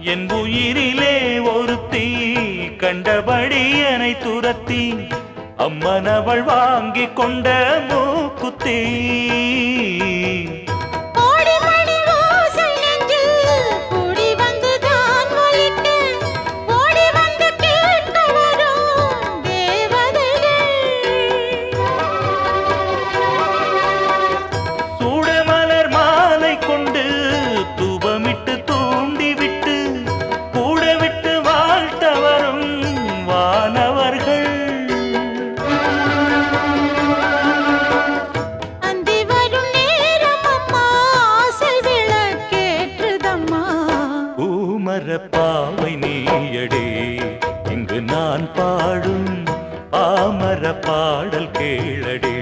என் உயிரிலே ஒருத்தி கண்டபடி என்னை துரத்தி அம்மனவள் வாங்கி கொண்ட மூக்குத்தி பாவை நீயடே இங்கு நான் பாடும் பாமர பாடல் கேளடே.